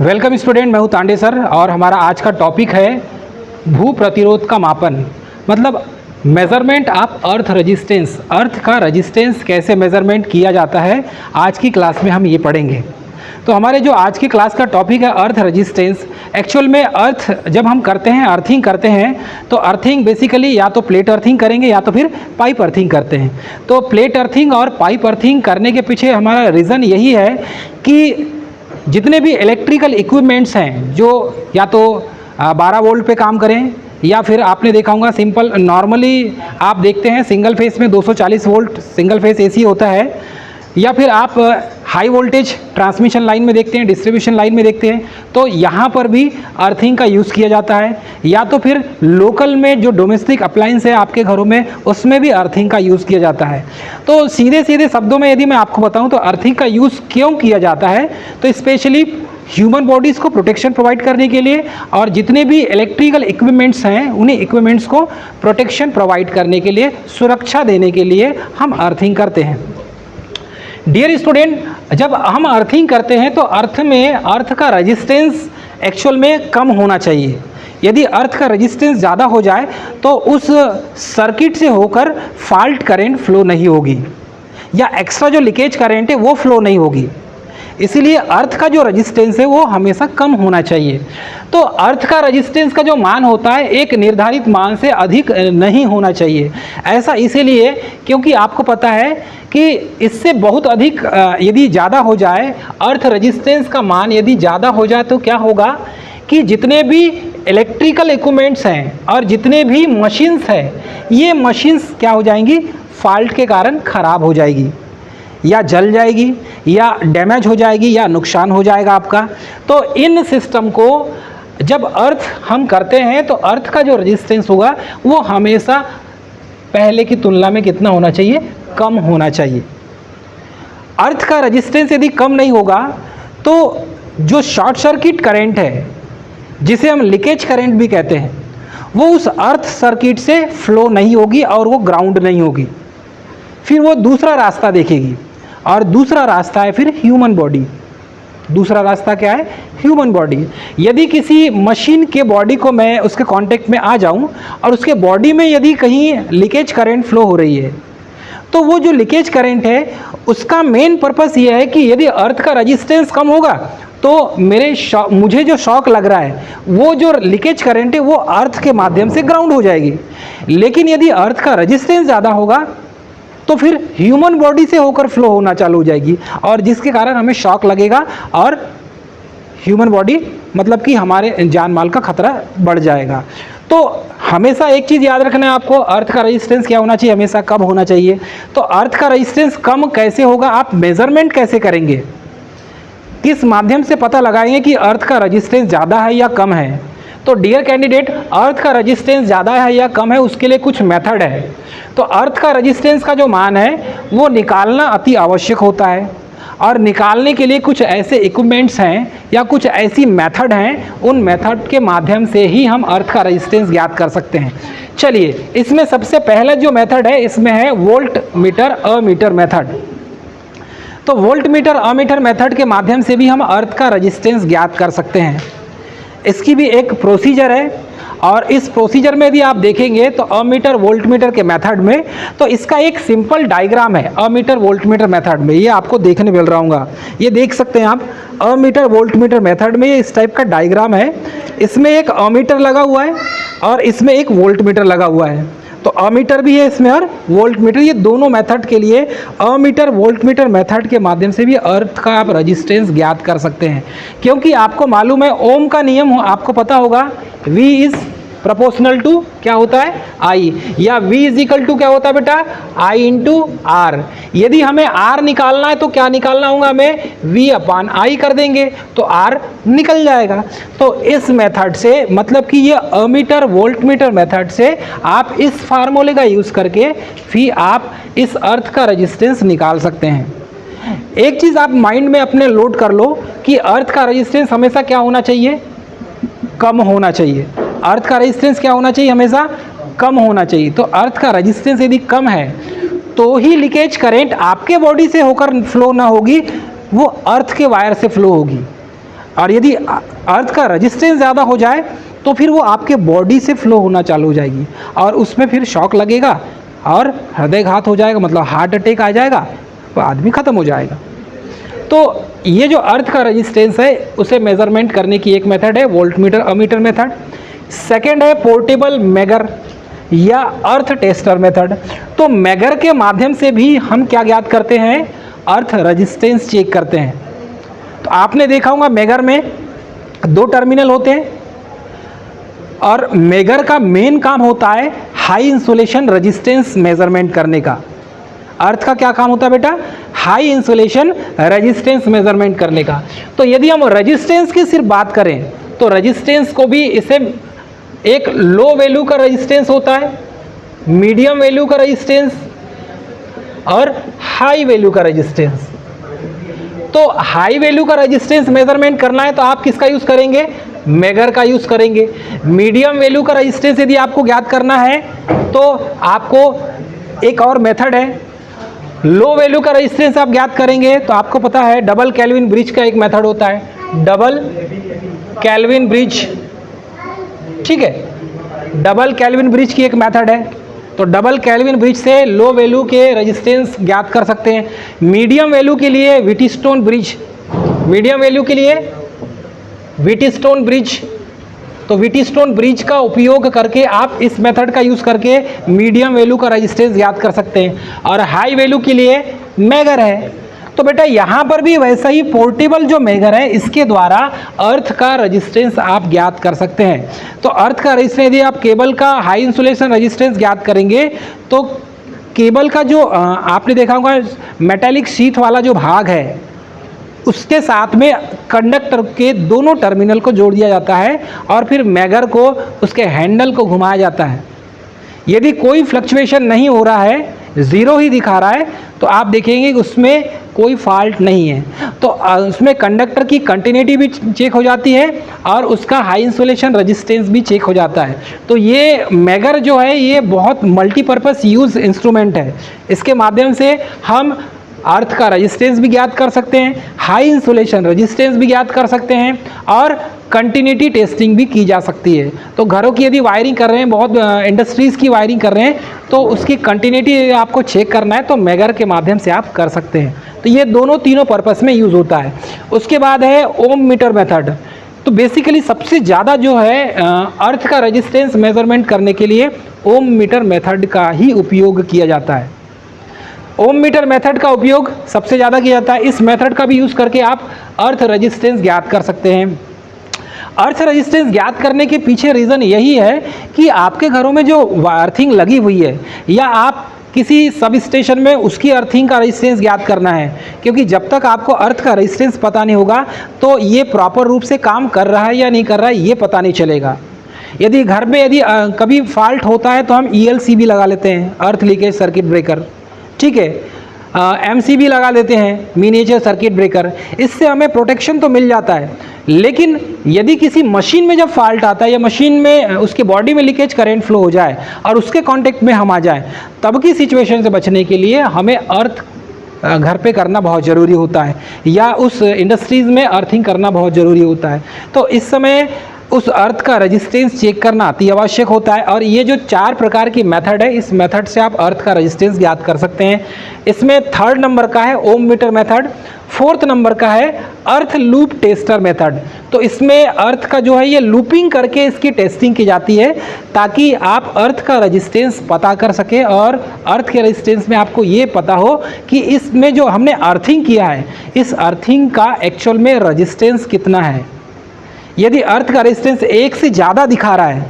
Welcome student, मैं हूं Tande sir और हमारा आज का टॉपिक है भू प्रतिरोध का मापन। मतलब मेज़रमेंट ऑफ अर्थ रेजिस्टेंस। अर्थ का रेजिस्टेंस कैसे मेज़रमेंट किया जाता है, आज की क्लास में हम ये पढ़ेंगे। तो हमारे जो आज की क्लास का टॉपिक है अर्थ रेजिस्टेंस। एक्चुअल में अर्थ जब हम करते हैं, अर्थिंग करते हैं, तो अर्थिंग बेसिकली या तो प्लेट अर्थिंग करेंगे या तो फिर पाइप अर्थिंग करते हैं। तो प्लेट अर्थिंग और पाइप अर्थिंग करने के पीछे हमारा रीज़न यही है कि जितने भी इलेक्ट्रिकल इक्विपमेंट्स हैं जो या तो 12 वोल्ट पे काम करें, या फिर आपने देखा होगा सिंपल नॉर्मली आप देखते हैं सिंगल फेस में 240 वोल्ट सिंगल फेस एसी होता है, या फिर आप हाई वोल्टेज ट्रांसमिशन लाइन में देखते हैं, डिस्ट्रीब्यूशन लाइन में देखते हैं, तो यहाँ पर भी अर्थिंग का यूज़ किया जाता है। या तो फिर लोकल में जो डोमेस्टिक अप्लायंस है आपके घरों में, उसमें भी अर्थिंग का यूज़ किया जाता है। तो सीधे सीधे शब्दों में यदि मैं आपको बताऊं तो अर्थिंग का यूज़ क्यों किया जाता है, तो स्पेशली ह्यूमन बॉडीज़ को प्रोटेक्शन प्रोवाइड करने के लिए, और जितने भी इलेक्ट्रिकल इक्विपमेंट्स हैं उन्हीं इक्विपमेंट्स को प्रोटेक्शन प्रोवाइड करने के लिए, सुरक्षा देने के लिए हम अर्थिंग करते हैं। डियर स्टूडेंट, जब हम अर्थिंग करते हैं तो अर्थ का रेजिस्टेंस एक्चुअल में कम होना चाहिए। यदि अर्थ का रेजिस्टेंस ज़्यादा हो जाए तो उस सर्किट से होकर फॉल्ट करंट फ्लो नहीं होगी, या एक्स्ट्रा जो लीकेज करंट है वो फ्लो नहीं होगी। इसीलिए अर्थ का जो रेजिस्टेंस है वो हमेशा कम होना चाहिए। तो अर्थ का रेजिस्टेंस का जो मान होता है एक निर्धारित मान से अधिक नहीं होना चाहिए। ऐसा इसीलिए क्योंकि आपको पता है कि इससे बहुत अधिक यदि ज़्यादा हो जाए, अर्थ रेजिस्टेंस का मान यदि ज़्यादा हो जाए तो क्या होगा कि जितने भी इलेक्ट्रिकल इक्विपमेंट्स हैं और जितने भी मशीन्स हैं, ये मशीन्स क्या हो जाएंगी, फॉल्ट के कारण ख़राब हो जाएगी, या जल जाएगी, या डैमेज हो जाएगी, या नुकसान हो जाएगा आपका। तो इन सिस्टम को जब अर्थ हम करते हैं तो अर्थ का जो रेजिस्टेंस होगा वो हमेशा पहले की तुलना में कितना होना चाहिए, कम होना चाहिए। अर्थ का रेजिस्टेंस यदि कम नहीं होगा तो जो शॉर्ट सर्किट करंट है, जिसे हम लीकेज करंट भी कहते हैं, वो उस अर्थ सर्किट से फ्लो नहीं होगी और वो ग्राउंड नहीं होगी। फिर वो दूसरा रास्ता देखेगी, और दूसरा रास्ता है फिर ह्यूमन बॉडी। दूसरा रास्ता क्या है, ह्यूमन बॉडी। यदि किसी मशीन के बॉडी को मैं उसके कांटेक्ट में आ जाऊं और उसके बॉडी में यदि कहीं लीकेज करंट फ्लो हो रही है, तो वो जो लीकेज करंट है उसका मेन पर्पस ये है कि यदि अर्थ का रेजिस्टेंस कम होगा तो मुझे जो शॉक लग रहा है वो जो लीकेज करंट है वो अर्थ के माध्यम से ग्राउंड हो जाएगी। लेकिन यदि अर्थ का रेजिस्टेंस ज़्यादा होगा तो फिर ह्यूमन बॉडी से होकर फ्लो होना चालू हो जाएगी, और जिसके कारण हमें शॉक लगेगा और ह्यूमन बॉडी मतलब कि हमारे जान माल का खतरा बढ़ जाएगा। तो हमेशा एक चीज़ याद रखना है आपको, अर्थ का रेजिस्टेंस क्या होना चाहिए, हमेशा कम होना चाहिए। तो अर्थ का रेजिस्टेंस कम कैसे होगा, आप मेज़रमेंट कैसे करेंगे, किस माध्यम से पता लगाएंगे कि अर्थ का रेजिस्टेंस ज़्यादा है या कम है। तो डियर कैंडिडेट, अर्थ का रेजिस्टेंस ज़्यादा है या कम है उसके लिए कुछ मेथड है। तो अर्थ का रेजिस्टेंस का जो मान है वो निकालना अति आवश्यक होता है, और निकालने के लिए कुछ ऐसे इक्विपमेंट्स हैं या कुछ ऐसी मेथड हैं, उन मेथड के माध्यम से ही हम अर्थ का रेजिस्टेंस ज्ञात कर सकते हैं। चलिए, इसमें सबसे पहला जो मेथड है इसमें है वोल्ट मीटर अमीटर मेथड। तो वोल्ट मीटर अमीटर मेथड के माध्यम से भी हम अर्थ का रेजिस्टेंस ज्ञात कर सकते हैं। इसकी भी एक प्रोसीजर है, और इस प्रोसीजर में भी आप देखेंगे तो अमीटर वोल्ट मीटर के मेथड में तो इसका एक सिंपल डायग्राम है। अमीटर वोल्ट मीटर मेथड में ये आपको देखने मिल रहा होगा, ये देख सकते हैं आप। अमीटर वोल्ट मीटर मेथड में ये इस टाइप का डायग्राम है। इसमें एक अमीटर लगा हुआ है और इसमें एक वोल्ट मीटर लगा हुआ है। तो अमीटर भी है इसमें और वोल्ट मीटर, ये दोनों मेथड के लिए अमीटर वोल्ट मीटर मेथड के माध्यम से भी अर्थ का आप रेजिस्टेंस ज्ञात कर सकते हैं। क्योंकि आपको मालूम है ओम का नियम आपको पता होगा, V इज प्रोपोर्शनल टू क्या होता है, I, या V इज इक्वल टू क्या होता है बेटा, I इंटू R। यदि हमें R निकालना है तो क्या निकालना होगा, हमें V अपान I कर देंगे तो R निकल जाएगा। तो इस मेथड से मतलब कि ये अमीटर वोल्ट मीटर मेथड से आप इस फार्मूले का यूज़ करके फिर आप इस अर्थ का रेजिस्टेंस निकाल सकते हैं। एक चीज़ आप माइंड में अपने लोड कर लो कि अर्थ का रेजिस्टेंस हमेशा क्या होना चाहिए, कम होना चाहिए। अर्थ का रेजिस्टेंस क्या होना चाहिए, हमेशा कम होना चाहिए। तो अर्थ का रेजिस्टेंस यदि कम है तो ही लीकेज करंट आपके बॉडी से होकर फ्लो ना होगी, वो अर्थ के वायर से फ्लो होगी। और यदि अर्थ का रेजिस्टेंस ज़्यादा हो जाए तो फिर वो आपके बॉडी से फ्लो होना चालू हो जाएगी और उसमें फिर शॉक लगेगा और हृदयघात हो जाएगा, मतलब हार्ट अटैक आ जाएगा, तो आदमी ख़त्म हो जाएगा। तो ये जो अर्थ का रेजिस्टेंस है उसे मेज़रमेंट करने की एक मेथड है वोल्टमीटर अमीटर मेथड। सेकेंड है पोर्टेबल मेगर या अर्थ टेस्टर मेथड। तो मेगर के माध्यम से भी हम क्या ज्ञात करते हैं, अर्थ रेजिस्टेंस चेक करते हैं। तो आपने देखा होगा मेगर में 2 टर्मिनल होते हैं और मेगर का मेन काम होता है हाई इंसुलेशन रेजिस्टेंस मेजरमेंट करने का। अर्थ का क्या काम होता है बेटा, हाई इंसुलेशन रेजिस्टेंस मेजरमेंट करने का। तो यदि हम रेजिस्टेंस की सिर्फ बात करें तो रेजिस्टेंस को भी इसे एक लो वैल्यू का रेजिस्टेंस होता है, मीडियम वैल्यू का रेजिस्टेंस और हाई वैल्यू का रेजिस्टेंस। तो हाई वैल्यू का रेजिस्टेंस मेजरमेंट करना है तो आप किसका यूज़ करेंगे, मेगर का यूज़ करेंगे। मीडियम वैल्यू का रेजिस्टेंस यदि आपको ज्ञात करना है तो आपको एक और मेथड है, लो वैल्यू का रेजिस्टेंस आप ज्ञात करेंगे तो आपको पता है डबल केल्विन ब्रिज का एक मेथड होता है, डबल केल्विन ब्रिज, ठीक है, डबल केल्विन ब्रिज की एक मेथड है। तो डबल केल्विन ब्रिज से लो वैल्यू के रेजिस्टेंस ज्ञात कर सकते हैं। मीडियम वैल्यू के लिए व्हीटस्टोन ब्रिज, मीडियम वैल्यू के लिए व्हीटस्टोन ब्रिज, तो व्हीटस्टोन ब्रिज का उपयोग करके आप इस मेथड का यूज़ करके मीडियम वैल्यू का रेजिस्टेंस ज्ञात कर सकते हैं। और हाई वैल्यू के लिए मेगर है। तो बेटा यहाँ पर भी वैसा ही पोर्टेबल जो मेगर है इसके द्वारा अर्थ का रेजिस्टेंस आप ज्ञात कर सकते हैं। तो अर्थ का रेजिस्टेंस यदि आप केबल का हाई इंसुलेशन रेजिस्टेंस ज्ञात करेंगे तो केबल का जो आपने देखा होगा मेटालिक शीथ वाला जो भाग है उसके साथ में कंडक्टर के दोनों टर्मिनल को जोड़ दिया जाता है और फिर मेगर को उसके हैंडल को घुमाया जाता है। यदि कोई फ्लक्चुएशन नहीं हो रहा है, ज़ीरो ही दिखा रहा है, तो आप देखेंगे कि उसमें कोई फॉल्ट नहीं है। तो उसमें कंडक्टर की कंटिन्यूटी भी चेक हो जाती है और उसका हाई इंसुलेशन रेजिस्टेंस भी चेक हो जाता है। तो ये मेगर जो है ये बहुत मल्टीपर्पज़ यूज इंस्ट्रूमेंट है। इसके माध्यम से हम अर्थ का रेजिस्टेंस भी ज्ञात कर सकते हैं, हाई इंसुलेशन रेजिस्टेंस भी ज्ञात कर सकते हैं और कंटिन्यूटी टेस्टिंग भी की जा सकती है। तो घरों की यदि वायरिंग कर रहे हैं, बहुत इंडस्ट्रीज़ की वायरिंग कर रहे हैं, तो उसकी कंटिन्यूटी आपको चेक करना है तो मेगर के माध्यम से आप कर सकते हैं। तो ये दोनों तीनों पर्पस में यूज़ होता है। उसके बाद है ओम मीटर मेथड। तो बेसिकली सबसे ज़्यादा जो है अर्थ का रेजिस्टेंस मेजरमेंट करने के लिए ओम मीटर मेथड का ही उपयोग किया जाता है। ओम मीटर मेथड का उपयोग सबसे ज़्यादा किया जाता है। इस मेथड का भी यूज़ करके आप अर्थ रेजिस्टेंस ज्ञात कर सकते हैं। अर्थ रेजिस्टेंस ज्ञात करने के पीछे रीज़न यही है कि आपके घरों में जो अर्थिंग लगी हुई है या आप किसी सब स्टेशन में उसकी अर्थिंग का रेजिस्टेंस ज्ञात करना है, क्योंकि जब तक आपको अर्थ का रेजिस्टेंस पता नहीं होगा तो ये प्रॉपर रूप से काम कर रहा है या नहीं कर रहा है ये पता नहीं चलेगा। यदि घर में यदि कभी फॉल्ट होता है तो हम ELCB लगा लेते हैं, अर्थ लीकेज सर्किट ब्रेकर, ठीक है, MCB लगा लेते हैं, मिनिएचर सर्किट ब्रेकर। इससे हमें प्रोटेक्शन तो मिल जाता है। लेकिन यदि किसी मशीन में जब फॉल्ट आता है या मशीन में उसके बॉडी में लीकेज करंट फ्लो हो जाए और उसके कांटेक्ट में हम आ जाएं, तब की सिचुएशन से बचने के लिए हमें अर्थ घर पे करना बहुत ज़रूरी होता है या उस इंडस्ट्रीज़ में अर्थिंग करना बहुत ज़रूरी होता है। तो इस समय उस अर्थ का रेजिस्टेंस चेक करना अति आवश्यक होता है। और ये जो 4 प्रकार की मेथड है, इस मेथड से आप अर्थ का रेजिस्टेंस ज्ञात कर सकते हैं। इसमें 3rd नंबर का है ओम मीटर मेथड, 4th नंबर का है अर्थ लूप टेस्टर मेथड। तो इसमें अर्थ का जो है ये लूपिंग करके इसकी टेस्टिंग की जाती है ताकि आप अर्थ का रेजिस्टेंस पता कर सकें और अर्थ के रेजिस्टेंस में आपको ये पता हो कि इसमें जो हमने अर्थिंग किया है इस अर्थिंग का एक्चुअल में रेजिस्टेंस कितना है। यदि अर्थ का रेजिस्टेंस 1 से ज़्यादा दिखा रहा है,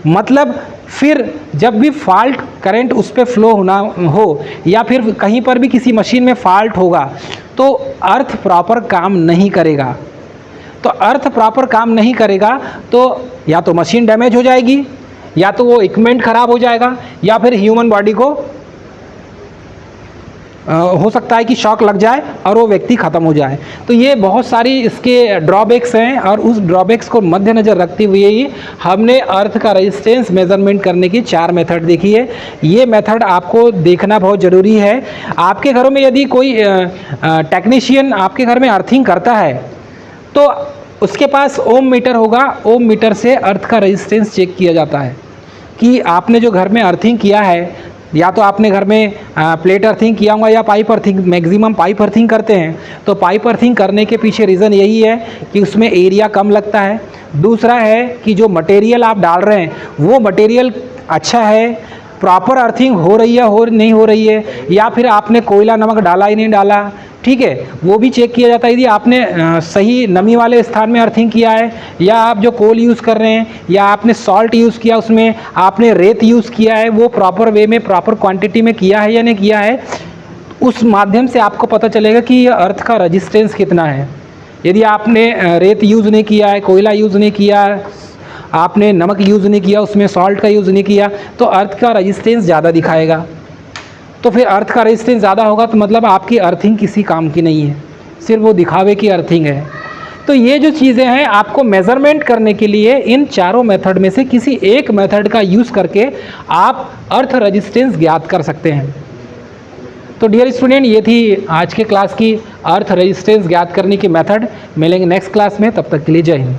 मतलब फिर जब भी फॉल्ट करंट उस पर फ्लो होना हो या फिर कहीं पर भी किसी मशीन में फॉल्ट होगा तो अर्थ प्रॉपर काम नहीं करेगा। तो अर्थ प्रॉपर काम नहीं करेगा तो या तो मशीन डैमेज हो जाएगी या तो वो इक्विपमेंट ख़राब हो जाएगा या फिर ह्यूमन बॉडी को हो सकता है कि शॉक लग जाए और वो व्यक्ति ख़त्म हो जाए। तो ये बहुत सारी इसके ड्रॉबैक्स हैं और उस ड्रॉबैक्स को मद्देनज़र रखते हुए ही हमने अर्थ का रेजिस्टेंस मेजरमेंट करने की 4 मेथड देखी है। ये मेथड आपको देखना बहुत ज़रूरी है। आपके घरों में यदि कोई टेक्नीशियन आपके घर में अर्थिंग करता है तो उसके पास ओम मीटर होगा, ओम मीटर से अर्थ का रेजिस्टेंस चेक किया जाता है कि आपने जो घर में अर्थिंग किया है, या तो आपने घर में प्लेट अर्थिंग किया होगा या pipe earthing, maximum pipe earthing करते हैं। तो पाइप अर्थिंग करने के पीछे रीज़न यही है कि उसमें एरिया कम लगता है। दूसरा है कि जो मटेरियल आप डाल रहे हैं वो मटेरियल अच्छा है, प्रॉपर अर्थिंग हो रही है, हो नहीं हो रही है, या फिर आपने कोयला नमक डाला ही नहीं डाला, ठीक है, वो भी चेक किया जाता है। यदि आपने सही नमी वाले स्थान में अर्थिंग किया है, या आप जो कोल यूज़ कर रहे हैं, या आपने सॉल्ट यूज़ किया, उसमें आपने रेत यूज़ किया है, वो प्रॉपर वे में प्रॉपर क्वांटिटी में किया है या नहीं किया है, उस माध्यम से आपको पता चलेगा कि ये अर्थ का रजिस्टेंस कितना है। यदि आपने रेत यूज़ नहीं किया है, कोयला यूज़ नहीं किया, आपने नमक यूज़ नहीं किया, उसमें सॉल्ट का यूज़ नहीं किया, तो अर्थ का रजिस्टेंस ज़्यादा दिखाएगा। तो फिर अर्थ का रेजिस्टेंस ज़्यादा होगा तो मतलब आपकी अर्थिंग किसी काम की नहीं है, सिर्फ वो दिखावे की अर्थिंग है। तो ये जो चीज़ें हैं, आपको मेज़रमेंट करने के लिए इन चारों मेथड में से किसी एक मेथड का यूज़ करके आप अर्थ रेजिस्टेंस ज्ञात कर सकते हैं। तो डियर स्टूडेंट, ये थी आज के क्लास की अर्थ रेजिस्टेंस ज्ञात करने की मेथड। मिलेंगे नेक्स्ट क्लास में, तब तक के लिए जय हिंद।